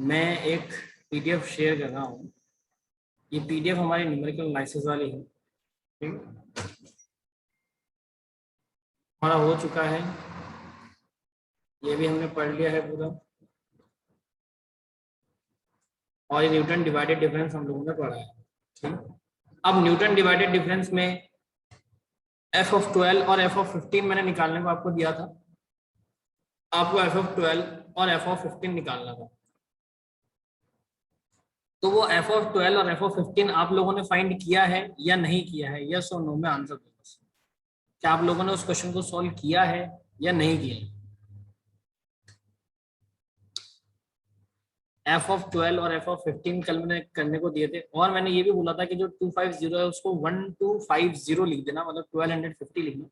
मैं एक PDF share कर रहा हूँ। ये पीडीएफ हमारी न्यूमेरिकल एनालिसिस वाली है। ठीक, हमारा हो चुका है, ये भी हमने पढ़ लिया है पूरा। और ये न्यूटन डिवाइडेड डिफरेंस हम लोगों ने पढ़ा है। ठीक, अब न्यूटन डिवाइडेड डिफरेंस में एफ ऑफ 12 और एफ ऑफ 15 मैंने निकालने को आपको दिया था। आपको एफ ऑफ 12 और एफ ऑफ 15 निकालना था। तो वो एफ ऑफ 12 और एफ ऑफ 15 आप लोगों ने फाइंड किया है या नहीं किया है? यस और नो में आंसर दो। क्या आप लोगों ने उस क्वेश्चन को सॉल्व किया है या नहीं किया? एफ ऑफ 12 और एफ ऑफ 15 कल मैंने करने को दिए थे, और मैंने ये भी बोला था कि जो 250 है उसको 1250 लिख देना, मतलब 1250 लिखना,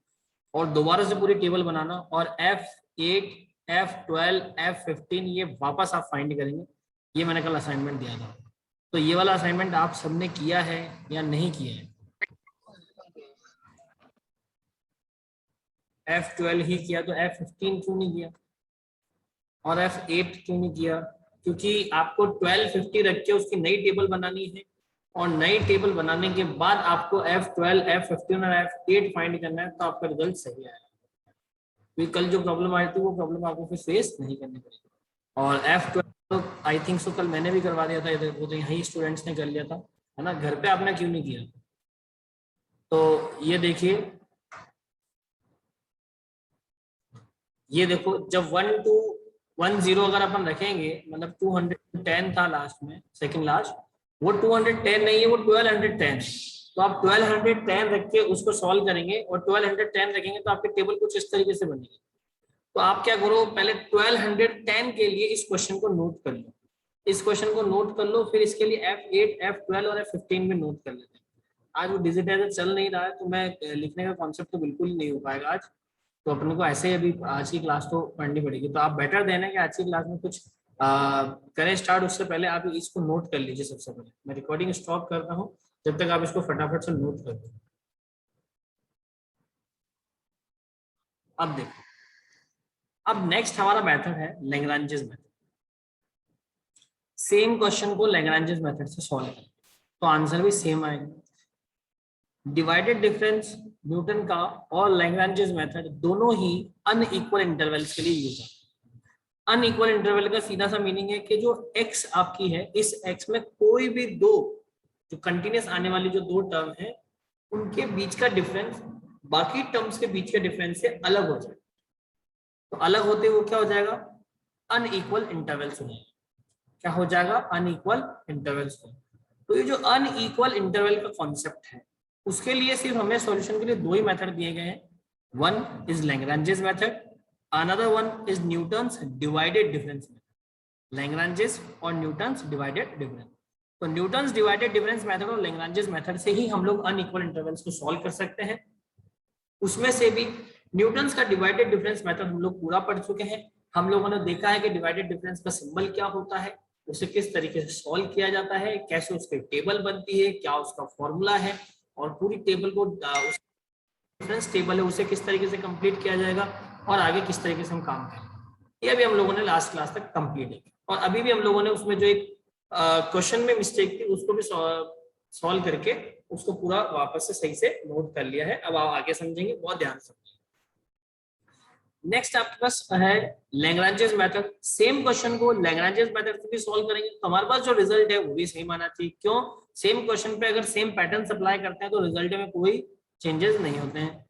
और दोबारा से पूरी टेबल बनाना, और F8 F12 F15 ये वापस आप फाइंड करेंगे। ये मैंने कल असाइनमेंट दिया था। तो ये वाला असाइनमेंट आप सबने किया है या नहीं किया है? F12 ही किया तो F15 क्यों नहीं किया और F8 क्यों नहीं किया? क्योंकि आपको 1250 रख के उसकी नई टेबल बनानी है, और नई टेबल बनाने के बाद आपको F12 F15 और F8 फाइंड करना है, तो आपका रिजल्ट सही आएगा। क्योंकि कल जो प्रॉब्लम आई थी वो प्रॉब्लम आपको फिर फेस नहीं करनी पड़ेगी। और F12 तो आई थिंक सो कल मैंने भी करवा दिया था, इधर वो तो यही स्टूडेंट्स ने कर लिया था, है ना? घर पे आपने क्यों नहीं किया? तो ये देखिए, ये देखो, जब 1210 अगर अपन रखेंगे, मतलब 210 था लास्ट में, सेकंड लास्ट, वो 210 नहीं है, वो 1210। तो आप 1210 रख के उसको सॉल्व करेंगे और 1210 रखेंगे तो आपकी टेबल कुछ इस तरीके से बनेगी। तो आप क्या करो, पहले 1210 के लिए इस क्वेश्चन को नोट कर लो, इस क्वेश्चन को नोट कर लो, फिर इसके लिए F8 F12 और F15 में नोट कर लेते हैं। आज वो डिजिटाइजर चल नहीं रहा है, तो मैं लिखने का कॉन्सेप्ट तो बिल्कुल ही नहीं हो पाएगा आज। तो अपने को ऐसे ही अभी आज की क्लास तो पढ़नी पड़ेगी। तो आप बेटर देना कि आज की क्लास में कुछ करें स्टार्ट, उससे पहले आप इसको नोट कर लीजिए। सबसे पहले मैं रिकॉर्डिंग स्टॉप करता हूँ, जब तक आप इसको फटाफट से नोट कर दो। अब देखो, अब नेक्स्ट हमारा मेथड है लैग्रांजेस मेथड। सेम क्वेश्चन को लैग्रांजेस मेथड से सॉल्व करें तो आंसर भी सेम आएगा। डिवाइडेड डिफरेंस न्यूटन का और लैग्रांजेस मेथड दोनों ही अनइक्वल इंटरवल्स के लिए यूज है। अनइक्वल इंटरवल का सीधा सा मीनिंग है कि जो x आपकी है, इस x में कोई भी दो जो कंटिन्यूस आने वाली जो दो टर्म है, उनके बीच का डिफरेंस बाकी टर्म्स के बीच के डिफरेंस से अलग हो जाए। तो अलग होते हुए क्या हो जाएगा? अनइक्वल इंटरवल्स हो जाएगा। क्या हो जाएगा? अनइक्वल इंटरवल्स हो। तो ये जो अनइक्वल इंटरवल का कॉन्सेप्ट है, उसके लिए सिर्फ हमें सॉल्यूशन के लिए दो ही मेथड दिए गए हैं। One is Lagrange's method, another one is Newton's divided difference method. Lagrange's और न्यूटन्स डिवाइडेड डिफरेंस। तो न्यूटन्स डिवाइडेड डिफरेंस मेथड और लैग्रांजेस मेथड से ही हम लोग अनइक्वल इंटरवल्स को सॉल्व कर सकते हैं। उसमें से भी न्यूटन्स का डिवाइडेड डिफरेंस मेथड हम लोग पूरा पढ़ चुके हैं। हम लोगों ने देखा है कि डिवाइडेड डिफरेंस का सिंबल क्या होता है, उसे किस तरीके से सॉल्व किया जाता है, कैसे उसकी टेबल बनती है, क्या उसका फॉर्मूला है, और पूरी टेबल को डिफरेंस टेबल है उसे किस तरीके से कंप्लीट किया जाएगा, और आगे किस तरीके से हम काम करेंगे। ये भी हम लोगों ने लास्ट क्लास तक कंप्लीट है। और अभी भी हम लोगों ने उसमें जो एक क्वेश्चन में मिस्टेक थी उसको भी सॉल्व करके उसको पूरा वापस से सही से नोट कर लिया है। अब आप आगे समझेंगे, बहुत ध्यान से। नेक्स्ट आपके पास है लैग्रांजेस मेथड। सेम क्वेश्चन को लैग्रांजेस मेथड से भी सॉल्व करेंगे तो हमारे पास जो रिजल्ट है वो भी सेम आना चाहिए। क्यों? सेम क्वेश्चन पे अगर सेम पैटर्न अप्लाई करते हैं तो रिजल्ट में कोई चेंजेस नहीं होते हैं।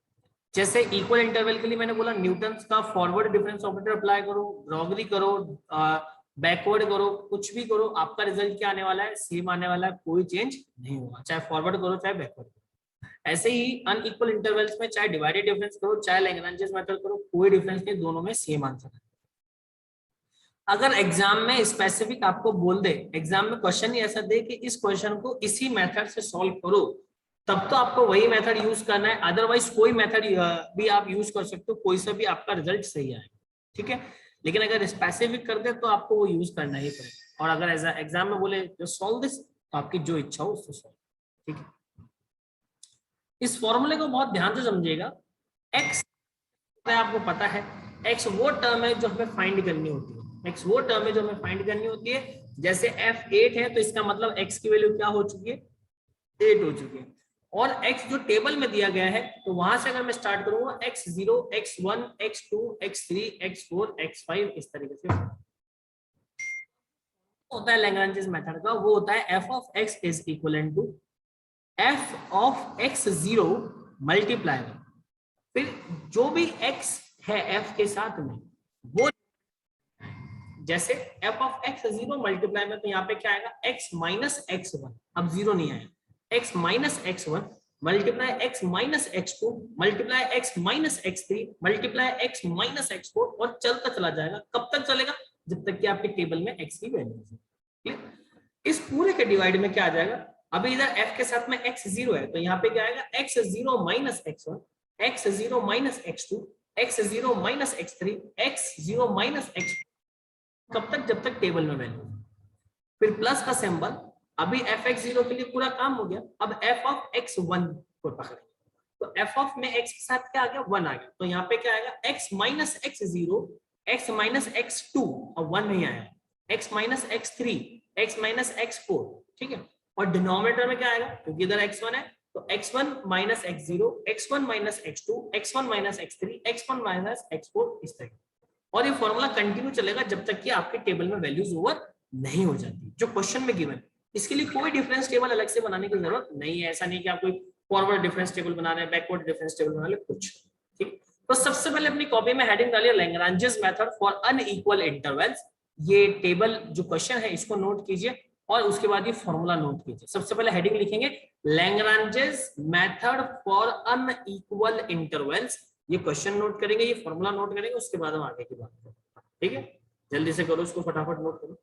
जैसे इक्वल इंटरवल के लिए मैंने बोला न्यूटन्स का फॉरवर्ड डिफरेंस ऑपरेटर अप्लाई करो, ग्रॉगरी करो, बैकवर्ड करो, कुछ भी करो, आपका रिजल्ट क्या आने वाला है? सेम आने वाला है, कोई चेंज नहीं होगा, चाहे फॉरवर्ड करो चाहे बैकवर्ड। ऐसे ही अनइक्वल इंटरवल्स में चाहे डिवाइडेड डिफरेंस करो चाहे लैग्रांजेस मेथड करो, कोई डिफरेंस नहीं, दोनों में सेम आंसर है। अगर एग्जाम में स्पेसिफिक आपको बोल दे, एग्जाम में क्वेश्चन ही ऐसा दे कि इस क्वेश्चन को इसी मेथड से सॉल्व करो, तब तो आपको वही मेथड यूज करना है, अदरवाइज कोई मेथड भी आप यूज कर सकते हो, कोई सा भी आपका रिजल्ट सही आएगा। ठीक है, लेकिन अगर स्पेसिफिक कर दे तो आपको वो यूज करना ही पड़ेगा। और अगर ऐसा एग्जाम में बोले जो सॉल्व दिस, तो आपकी जो इच्छा हो उससे सॉल्व। ठीक है, इस फॉर्मूले को बहुत ध्यान से समझिएगा। x आपको पता है, x वो टर्म है जो हमें फाइंड करनी होती है, x वो टर्म है जो हमें फाइंड करनी होती है जैसे f8 है तो इसका मतलब x की वैल्यू क्या हो चुकी है, 8 हो चुकी है। और x जो टेबल में दिया गया है तो वहां से अगर मैं स्टार्ट करूंगा x0 x1 x2 x3 x4 x5 इस तरीके से होता है लैग्रेंज मेथड का। वो होता है f of x is equal to f of x0 multiply में फिर जो भी x है f के साथ में वो, जैसे f ऑफ x0 मल्टीप्लाई में तो यहाँ पे क्या आएगा x माइनस x1, अब जीरो नहीं आएगा, x minus x1 multiply x minus x2 multiply x minus x3 multiply x minus x4 और चलता चला जाएगा। कब तक चलेगा, जब तक कि आपके टेबल में x की वैल्यू है। इस पूरे के डिवाइड में क्या आ जाएगा, अभी इधर f के साथ में x0 है तो यहाँ पे क्या आएगा x0 minus x1 x0 minus x2 x0 minus x3 x0 minus x4, कब तक, जब तक टेबल में वैल्यू। फिर प्लस का सिंबल, अभी fx0 के लिए पूरा काम हो गया, अब f ऑफ x1 को पकड़ेंगे तो f ऑफ में x के साथ क्या आ गया 1 आ गया, तो यहाँ पे क्या आएगा x minus x0 x minus x2 और 1 नहीं आया, x minus x3 x minus x4, ठीक है। और डिनोमिनेटर में क्या आएगा, क्योंकि इधर x1 है तो x1 minus x0 x1 minus x2 x1 minus x3 x1 minus x4 इस तरह। और ये फॉर्मूला कंटिन्यू चलेगा जब तक कि आपके टेबल में वैल्यूज ओवर नहीं हो जाती जो क्वेश्चन में गिवन। इसके लिए कोई डिफरेंस टेबल अलग से बनाने की जरूरत नहीं है, ऐसा नहीं कि आप कोई फॉरवर्ड डिफरेंस टेबल बना रहे हैं, बैकवर्ड डिफरेंस टेबल बना रहे, कुछ ठीक। तो सबसे पहले अपनी कॉपी में हेडिंग डालिए Lagrange's method for unequal intervals. ये टेबल जो क्वेश्चन है इसको नोट कीजिए और उसके बाद ये फॉर्मूला नोट कीजिए। सबसे पहले हेडिंग लिखेंगे Lagrange's method for unequal intervals, ये क्वेश्चन नोट करेंगे, ये फॉर्मूला नोट करेंगे, उसके बाद हम आगे की बात करेंगे। ठीक है, जल्दी से करो इसको, फटाफट नोट करो।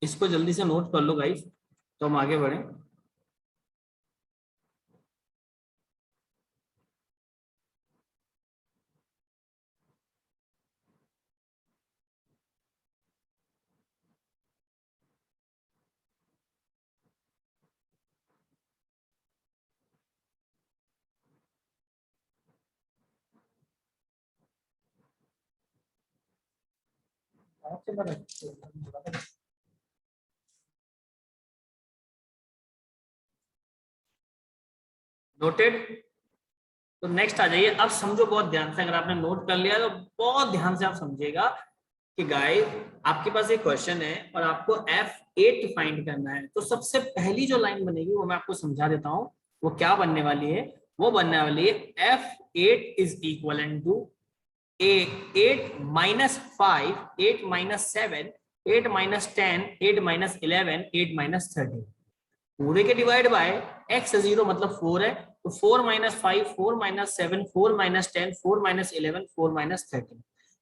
इसको जल्दी से नोट कर लो गाइस, तो हम आगे बढ़े। नोटेड। तो नेक्स्ट आ जाइए, अब समझो बहुत ध्यान से, अगर आपने नोट कर लिया तो बहुत ध्यान से आप समझिएगा कि गाइस आपके पास एक क्वेश्चन है और आपको F8 फाइंड करना है। तो सबसे पहली जो लाइन बनेगी वो मैं आपको समझा देता हूं, वो क्या बनने वाली है, वो बनने वाली है F8 is equal to 8 minus 5 8 minus 7 8 minus 10 8 minus 11 8 minus 13, पूरे के डिवाइड बाय x0 मतलब 4 है तो 4 minus 5 4 minus 7 4 minus 10 4 minus 11 4 minus 13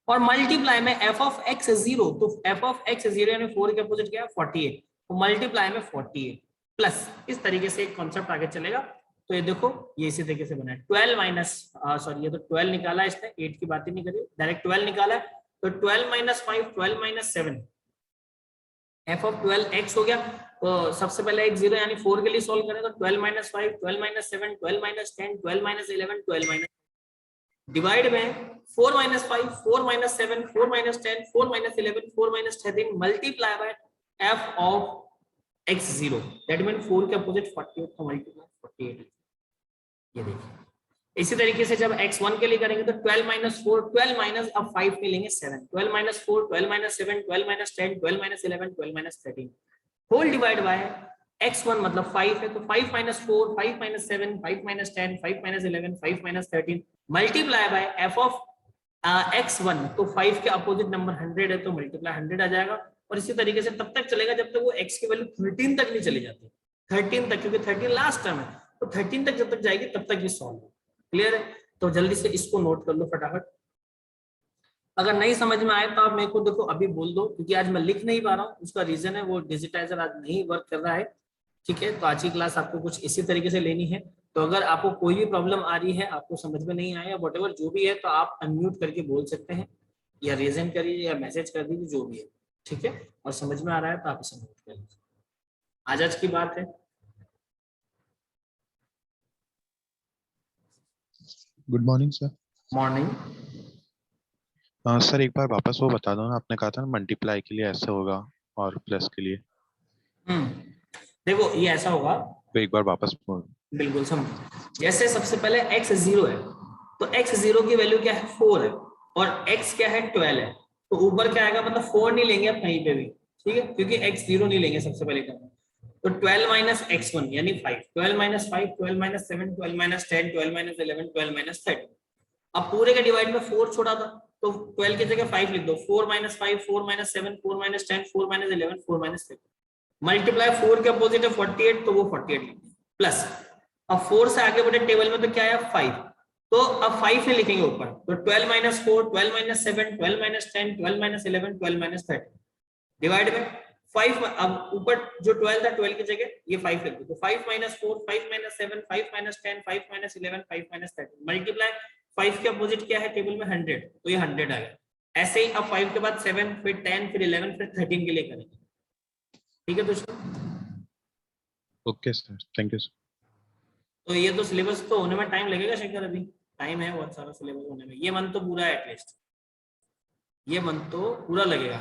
और मल्टीप्लाई में f ऑफ x0, तो f ऑफ x0 यानी 4 के अपोजिट क्या है 48, तो मल्टीप्लाई में 48 प्लस, इस तरीके से एक कॉन्सेप्ट आगे चलेगा। तो ये देखो ये इसी तरीके से बना है 12 माइनस सॉरी ये तो 12 निकाला है इसने, 8 की बात ही नहीं करी, डायरेक्ट 12 निकाला है। तो 12 minus 5 12 minus 7 f of 12 x हो गया। तो सबसे पहले एक 0 यानी 4 के लिए सोल्व करें तो 12 minus 5 12 minus 7 12 minus 10 12 minus 11 12 minus, divide में 4 minus 5 4 minus 7 4 minus 10 4 minus 11 4 minus 13 multiply by f of x0, that mean 4 के अपोजिट 48 का मल्टीप्लाई 48। ये देखिए इसी तरीके से जब x1 के लिए करेंगे तो 12 माइनस 4, 12 माइनस अब 5 के लेंगे 7, 12 minus 4, 12 minus 7, 12 minus 10, 12 minus 11, 12 minus 13 whole divide by x1 मतलब 5 है तो 5 minus 4, 5 minus 7, 5 minus 10, 5 minus 11, 5 minus 13 multiply by f of x1 तो 5 के अपोजिट नंबर 100 है तो मल्टीप्लाई 100 आ जाएगा। और इसी तरीके से तब तक चलेगा जब तक वो x की वैल्यू 13 तक नहीं चली जाती, 13 तक, क्योंकि 13 लास्ट टर्म है तो 13 तक जब तक जाएगी तब तक ये सॉल्व हो। क्लियर है? तो जल्दी से इसको नोट कर लो फटाफट। अगर नहीं समझ में आए तो आप मेरे को देखो अभी बोल दो, क्योंकि आज मैं लिख नहीं पा रहा हूँ, उसका रीजन है वो डिजिटाइजर आज नहीं वर्क कर रहा है। ठीक है, तो आज की क्लास आपको कुछ इसी तरीके से लेनी है। तो अगर आपको कोई भी प्रॉब्लम आ रही है, आपको समझ में नहीं आया वट जो भी है, तो आप अनम्यूट करके बोल सकते हैं या रीजन करिए या मैसेज कर दीजिए, जो भी है। ठीक है, और समझ में आ रहा है तो आप इसे नोट कर लीजिए। आज की बात है। Good morning sir. Morning. Sir एक बार वापस वो बता दो ना, आपने कहा था ना मल्टीप्लाई के लिए ऐसे होगा और प्लस के लिए। देखो ये ऐसा होगा, तो एक बार वापस बोल। बिल्कुल समझो। जैसे सबसे पहले x 0 है तो x 0 की वैल्यू क्या है 4 है, और x क्या है 12 है, तो ऊपर क्या आएगा, मतलब 4 नहीं लेंगे आप कहीं पे भी। ठीक है, क्योंकि x 0 नहीं लेंगे सबसे पहले टर्म। तो 12 माइनस x1 यानी 5, 12 minus 5, 12 minus 7, 12 minus 10, 12 minus 11, 12 minus 13। अब पूरे के डिवाइड में 4 छोड़ा था तो 12 की जगह 5 लिख दो, 4 minus 5, 4 minus 7, 4 minus 10, 4 minus 11, 4 minus 13। Multiply 4 के अपोजिट है 48 तो वो 48 लिखेंगे प्लस। अब 4 से आगे बढ़े टेबल में तो क्या है 5, तो अब 5 ही लिखेंगे ऊपर, तो 12 minus 4, 12 minus 7, 12 minus 10, 12 minus 11, 12 minus 13 divide में 5। अब ऊपर जो 12 था 12 की जगह ये 5 लिख दो, तो 5 minus 4, 5 minus 7, 5 minus 10, 5 minus 11, 5 minus 13 multiply 5 के अपोजिट क्या है टेबल में 100, तो ये 100 आ गया। ऐसे ही अब 5 के बाद 7, फिर 10, फिर 11, फिर 13 के लिए करेंगे। ठीक है दोस्तों, okay sir, thank you sir. तो ये तो सिलेबस तो होने में टाइम लगेगा शेखर, अभी टाइम है बहुत सारा सिलेबस होने में, ये मंथ तो पूरा है एटलीस्ट, ये मंथ तो पूरा लगेगा।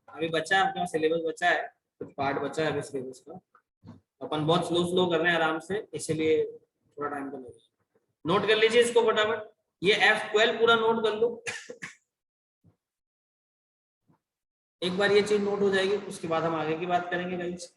अभी बचा है आपके पास सिलेबस, बचा है कुछ पार्ट बचा है अभी सिलेबस का, अपन बहुत स्लो स्लो कर रहे हैं आराम से, इसीलिए थोड़ा टाइम तो लगेगा। नोट कर लीजिए इसको फटाफट, ये F12 पूरा नोट कर लो। एक बार ये चीज नोट हो जाएगी उसके बाद हम आगे की बात करेंगे गाइस।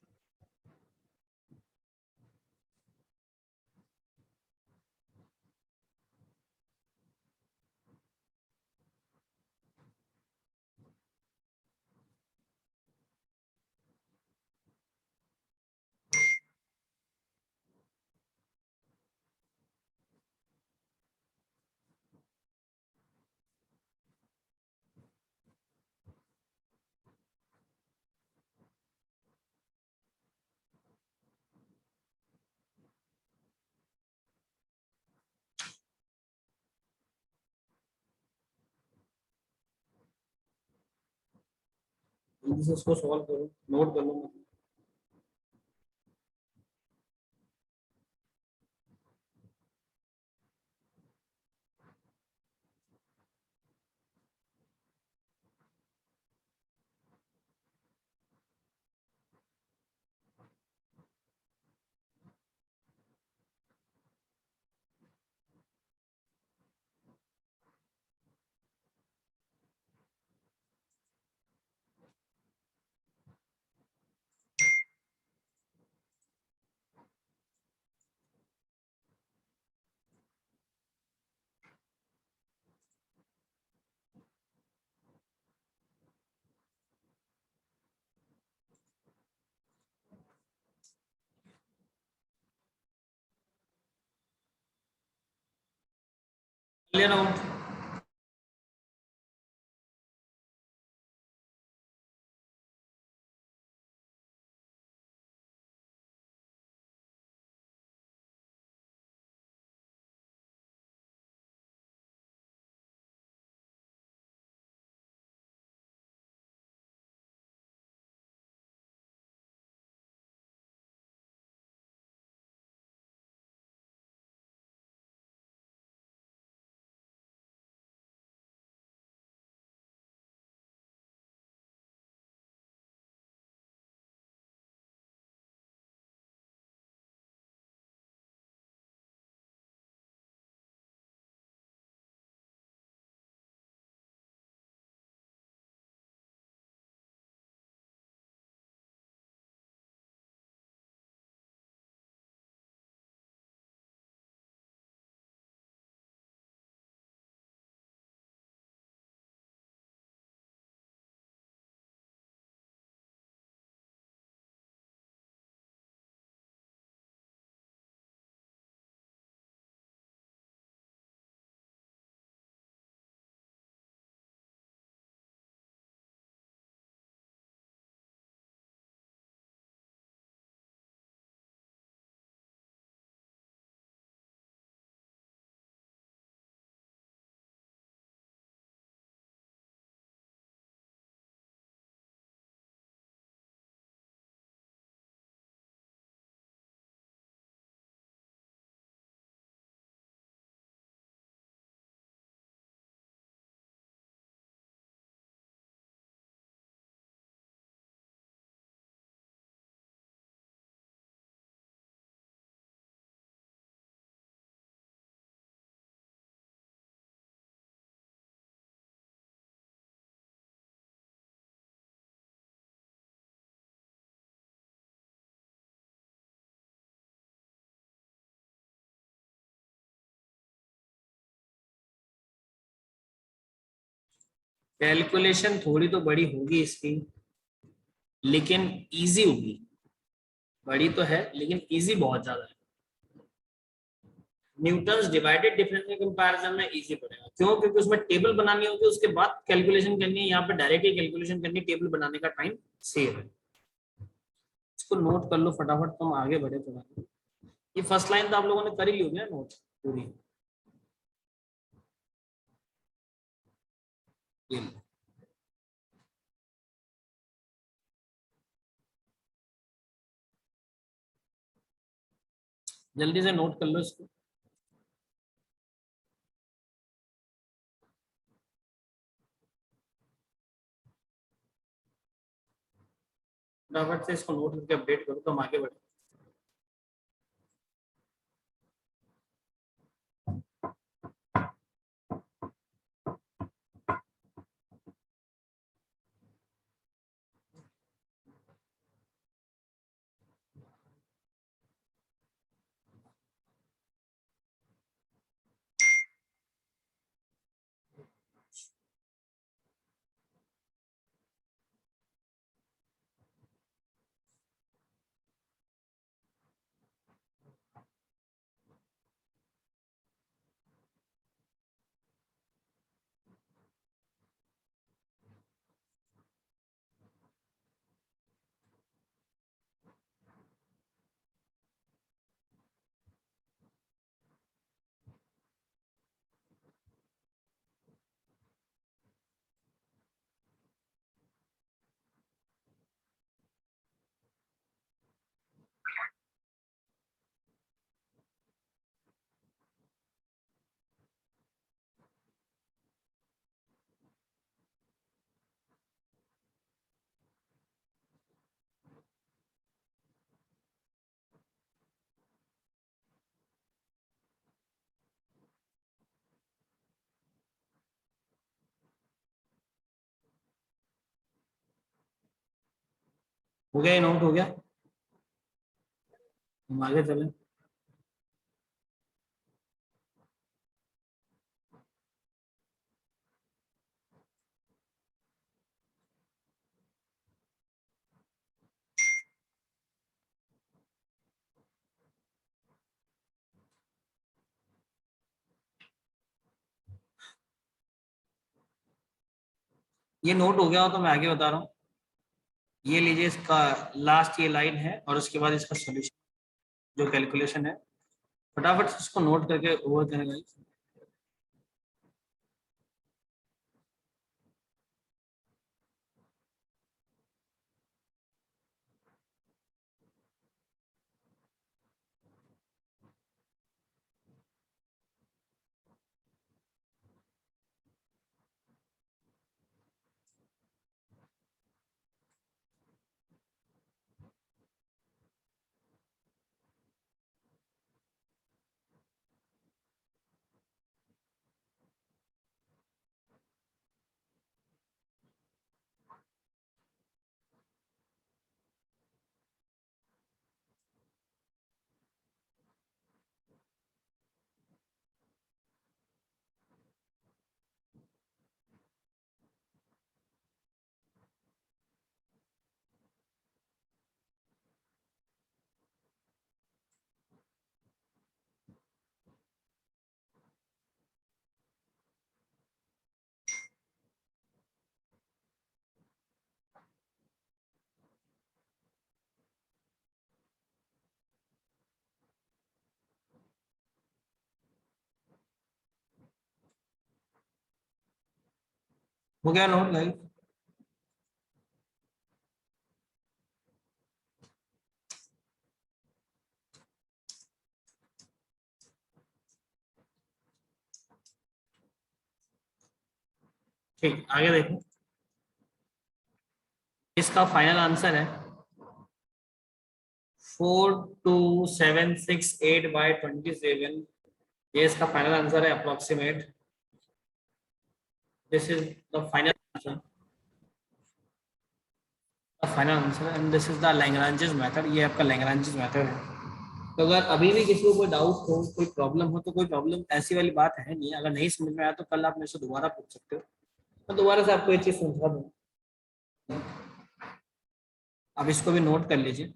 जल्दी से इसको सॉल्व करो, नोट कर लो। क्लियर हो? कैलकुलेशन थोड़ी तो बड़ी होगी इसकी, लेकिन इजी होगी। बड़ी तो है लेकिन इजी बहुत ज्यादा है। न्यूटन्स डिवाइडेड डिफरेंस के कंपैरिजन में इजी पड़ेगा। क्यों? क्योंकि उसमें टेबल बनानी होगी, उसके बाद कैलकुलेशन करनी है। यहाँ पे डायरेक्ट ही कैलकुलेशन करनी, टेबल बनाने का टाइम सेव है। इसको नोट कर लो फटाफट, तो हम आगे बढ़े थोड़ा। ये फर्स्ट लाइन तो आप लोगों ने कर ही ली होगी ना नोट पूरी। ये लो। जल्दी से नोट कर लो इसको। फटाफट से इसको नोट करके अपडेट करो तो हम आगे बढ़े। हो गया? ये नोट हो गया? हम आगे चले। ये नोट हो गया हो तो मैं आगे बता रहा हूँ। ये लीजिए, इसका लास्ट ये लाइन है और उसके बाद इसका सोल्यूशन जो कैलकुलेशन है। फटाफट से इसको नोट करके ओवर करेगा। हो गया नोट गाइस? ठीक, आगे देखो। इसका फाइनल आंसर है 426768/27। ये इसका फाइनल आंसर है approximate. This is the final answer, final answer and this is the Lagrange's method. ये आपका लैग्रैंजेस मेथड है। तो अगर अभी भी किसी को कोई डाउट हो, कोई प्रॉब्लम हो, तो कोई प्रॉब्लम ऐसी वाली बात है नहीं। अगर नहीं समझ में आया तो कल आप मेरे से दोबारा पूछ सकते हो। मैं दोबारा से आपको ये चीज समझा दूँ, आप इसको भी नोट कर लीजिए।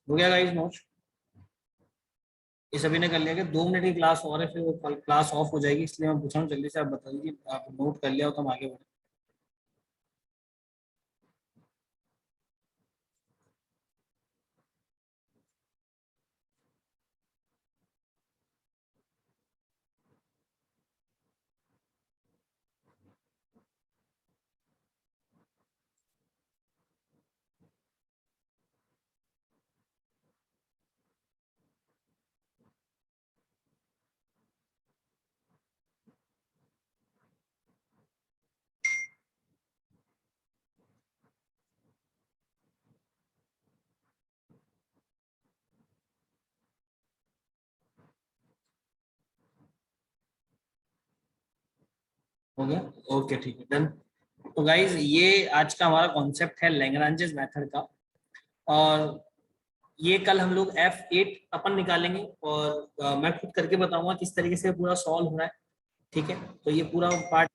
हो गया गाइस नोट? ये सभी ने कर लिया कि 2 मिनट की क्लास और है, फिर वो क्लास ऑफ हो जाएगी, इसलिए मैं पूछा हूँ जल्दी से आप बता दीजिए, आप नोट कर लिया हो तो हम आगे बढ़े। हो गया? ओके ठीक है, डन। तो गाइज ये आज का हमारा कॉन्सेप्ट है लैग्रांजेस मेथड का, और ये कल हम लोग F8 अपन निकालेंगे, और मैं खुद करके बताऊंगा किस तरीके से पूरा सॉल्व हो रहा है। ठीक है, तो ये पूरा पार्ट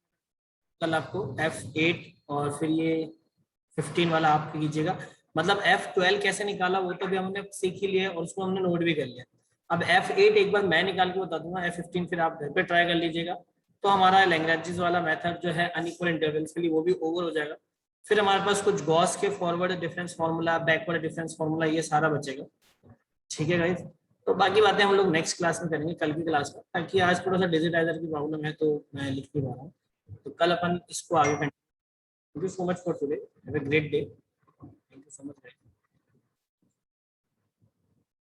कल आपको F8 और फिर ये 15 वाला आप कीजिएगा। मतलब F12 कैसे निकाला वो तो भी हमने सीख ही लिया और उसको हमने नोट भी कर लिया। अब F8 एक बार मैं निकाल के बता दूंगा, F15 फिर आप घर पे ट्राई कर लीजिएगा। तो हमारा लैग्रेंजेस वाला मेथड जो है अनइक्वल इंटरवल्स के लिए वो भी ओवर हो जाएगा। फिर हमारे पास कुछ गॉस के forward difference formula, backward difference formula, ये सारा बचेगा। ठीक है गाइस, तो बाकी बातें हम लोग नेक्स्ट क्लास में करेंगे, कल की क्लास में, ताकि आज थोड़ा सा डिजिटाइजर की प्रॉब्लम है तो मैं लिख नहीं पा रहा हूँ। तो कल अपन इसको आगे continue. Thank you so much for today, have a great day. Thank you so much.